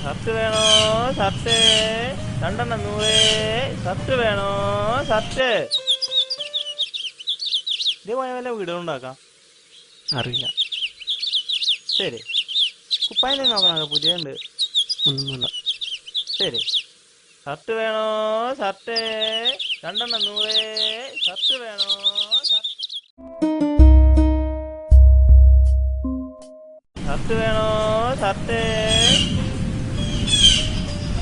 Shirt വേണോ? Shirt രണ്ടെണ്ണം 100. Shirt വേണോ? ഷർട്ട്. ഇതേപോലെ വല്ല വീടുകളുണ്ടാക്കാം. അറിയില്ല. ശരി. കുപ്പായം നോക്കണോ? പുതിയുണ്ട്. ഒന്നുമല്ല. ശരി. ഷർട്ട് വേണോ? ഷർട്ട് രണ്ടെണ്ണം 100. ഷർട്ട് വേണോ? ഷർട്ട് വേണോ? ഷർട്ട്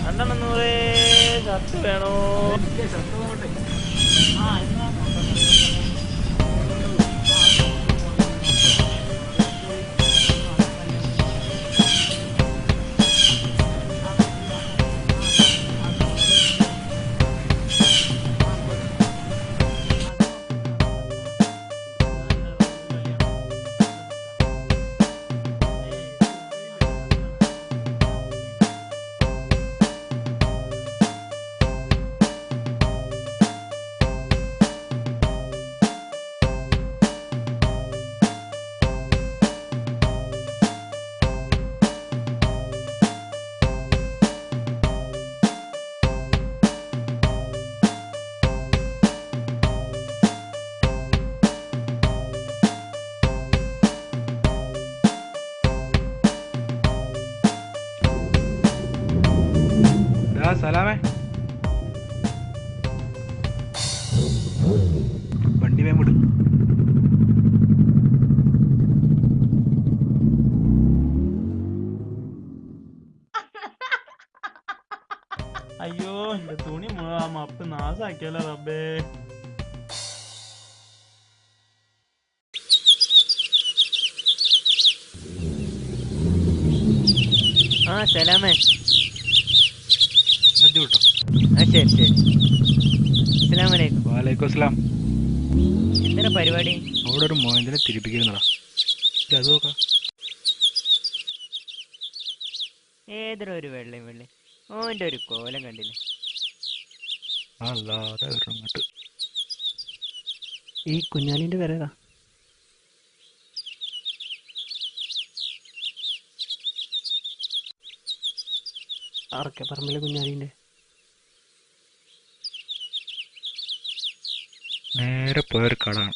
രണ്ടെണ്ണം 100. ഷർട്ട് വേണോ? സലാമേ, വണ്ടി വേം വിടും. അയ്യോ, എന്റെ തുണി മുഴുവൻ മപ്പ് നാശാക്കിയല്ലോ റബ്ബേ. സലാമേ. നജ്ജു വിട്ടോ. ശരി ശരി. അസ്സലാമലൈക്കും. വാലൈക്കും അസ്സലാം. എന്താണ് പരിപാടി? അവിടെ ഒരു മോഹൻജിനെ തിരിപ്പിക്കുന്നതാ. അത് നോക്കാം. ഏതൊരു ഒരു വെള്ളയും വെള്ളി ഓൻ്റെ ഒരു കോലം കണ്ടില്ലേ? അല്ലാതെ ഇങ്ങോട്ട്. ഈ കുഞ്ഞാലിന്റെ പേരേതാ? ആർക്കെ പറമ്പിലെ കുഞ്ഞാലിന്റെ. നേരെ പോയൊരു കടയാണ്,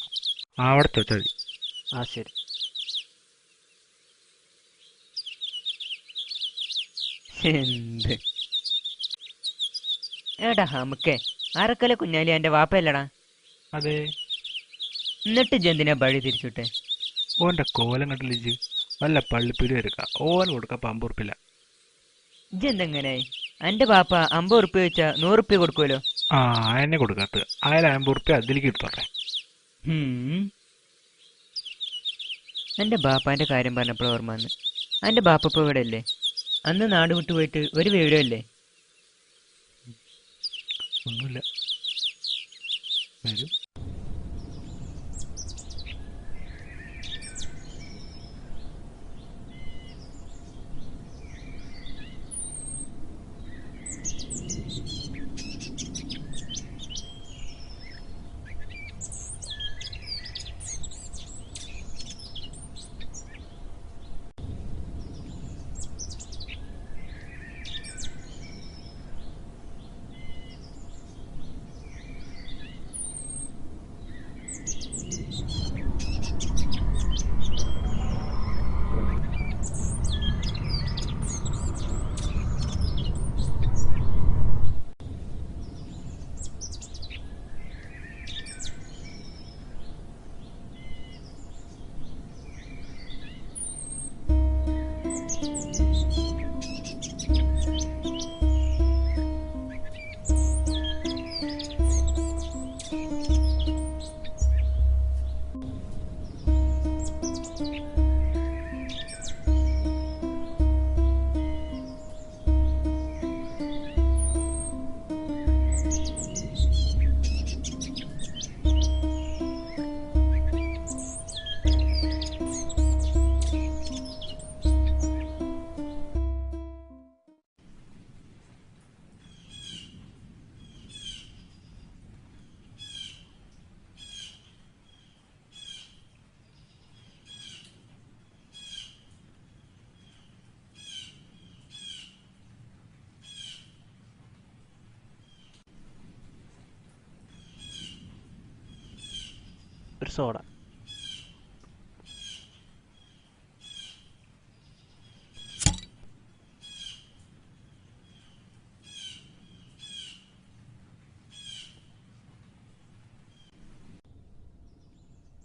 അവിടെ വെച്ചാൽ മതി. ശരി. എന്ത് ഏടാ ഹമുക്കേ, അറക്കലെ കുഞ്ഞാലി എന്റെ വാപ്പയല്ലടാ? അതെ. എന്നിട്ട് ജന്തിനാ വഴി തിരിച്ചുവിട്ടെ? ഓന്റെ കോലം കണ്ടില്ല. വല്ല പള്ളിപ്പുരി എടുക്കാം, ഓന് കൊടുക്കാൻ 50 ഉറുപ്പില്ല. ഇജെന്തെങ്ങനെ എന്റെ ബാപ്പ 50 ഉറുപ്പ്യ വെച്ചാ 100 ഉറുപ്പ്യ കൊടുക്കുമല്ലോ. എന്നെ കൊടുക്കാത്ത അയാൾ 50 ഉറുപ്പ്യ അതിലേക്ക് എടുത്തോട്ടെ. എന്റെ ബാപ്പാന്റെ കാര്യം പറഞ്ഞപ്പോൾ ഓർമ്മ വന്ന്. എന്റെ ബാപ്പ ഇപ്പൊ ഇവിടെ അല്ലേ? അന്ന് നാട് വിട്ടു പോയിട്ട് ഒരു വിവരമല്ലേ? ഒന്നുമില്ല, വരും. സോഡ.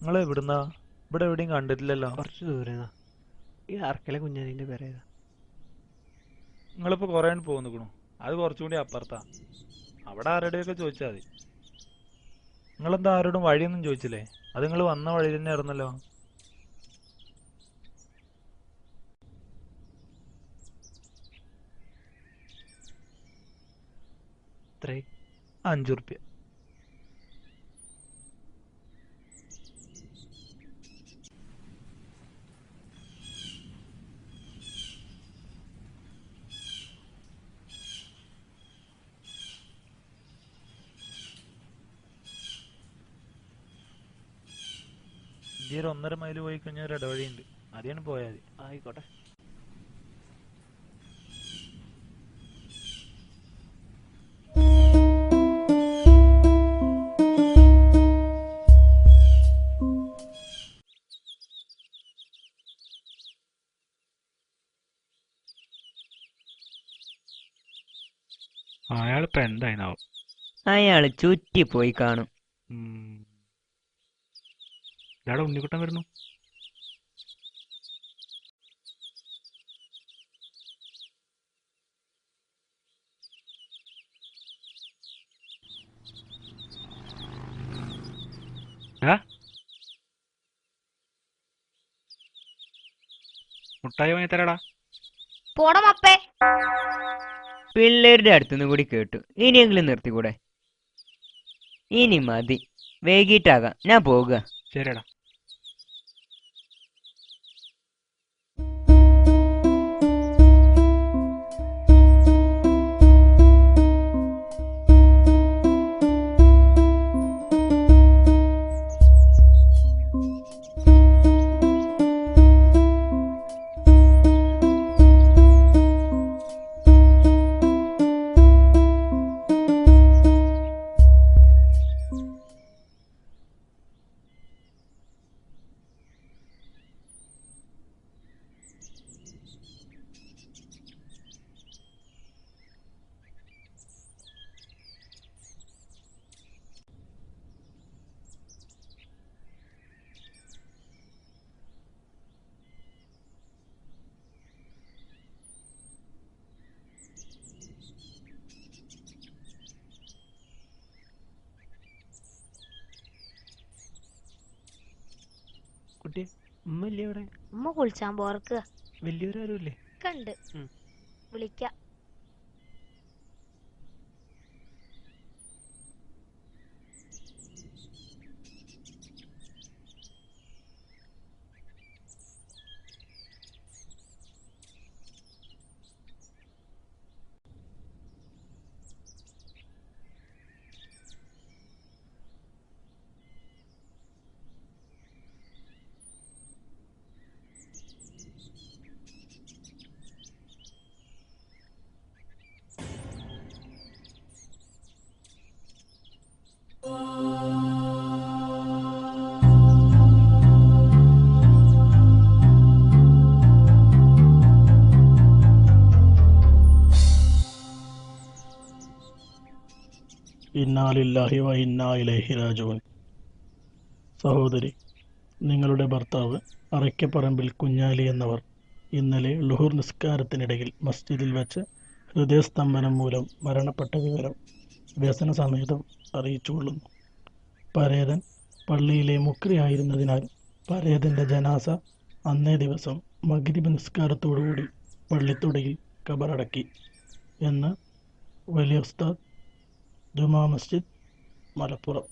നിങ്ങൾ എവിടുന്നാ? ഇവിടെ എവിടെയും കണ്ടിട്ടില്ലല്ലോ. കുറച്ച് ദൂരേന്നാ. ഈ അറക്കലെ കുഞ്ഞാലിന്റെ പേരേതാ? നിങ്ങളിപ്പോ കൊറേ പോന്നിക്കണു. അത് കുറച്ചുകൂടി അപ്പുറത്താ. അവിടെ ആരുടെയൊക്കെ ചോദിച്ചാൽ മതി. നിങ്ങളെന്താ ആരോടും വഴിയൊന്നും ചോദിച്ചില്ലേ? അത് നിങ്ങൾ വന്ന വഴി തന്നെ ആയിരുന്നല്ലോ. എത്രേ? 5 ഉറുപ്പ്യ. ഈ ഒരു 1.5 മൈൽ പോയി കഴിഞ്ഞാൽ ഒരു ഇടവഴിയുണ്ട്. അതിയാണ് പോയാൽ മതി. ആയിക്കോട്ടെ. അയാളിപ്പോ എന്തായിനാവും? അയാള് ചുറ്റി പോയി കാണും. ഇയാളെ ഉണ്ണിക്കുട്ടൻ വരുന്നു. മുട്ടായി വാങ്ങി തരാടാ. പോടമപ്പേ. പിള്ളേരുടെ അടുത്തുനിന്ന് കൂടി കേട്ടു. ഇനിയെങ്കിലും നിർത്തിക്കൂടെ? ഇനി മതി, വൈകിട്ടാകാം, ഞാൻ പോകുക. ശരിയടാ. കുട്ടി, ഉമ്മ ഇല്ലേ ഇവിടെ? ഉമ്മ കുളിച്ചാൻ പോർക്ക്. വലിയൊരാരും ഇല്ലേ? കണ്ട് വിളിക്ക. ഇന്നാ ലില്ലാഹി വ ഇന്നാ ഇലൈഹി റാജിഊൻ. സഹോദരി, നിങ്ങളുടെ ഭർത്താവ് അറയ്ക്കപ്പറമ്പിൽ കുഞ്ഞാലി എന്നവർ ഇന്നലെ ലുഹുർ നിസ്കാരത്തിനിടയിൽ മസ്ജിദിൽ വെച്ച് ഹൃദയസ്തംഭനം മൂലം മരണപ്പെട്ട വിവരം വ്യസന സമേതം അറിയിച്ചുകൊള്ളുന്നു. പരേതൻ പള്ളിയിലെ മുക്രിയായിരുന്നതിനാൽ പരേതൻ്റെ ജനാസ അന്നേ ദിവസം മഗ്രിബ് നിസ്കാരത്തോടുകൂടി പള്ളിത്തൊടിയിൽ ഖബറടക്കി എന്ന് വലിയ ഉസ്താദ് ജുമാ മസ്ജിദ്, മലപ്പുറം.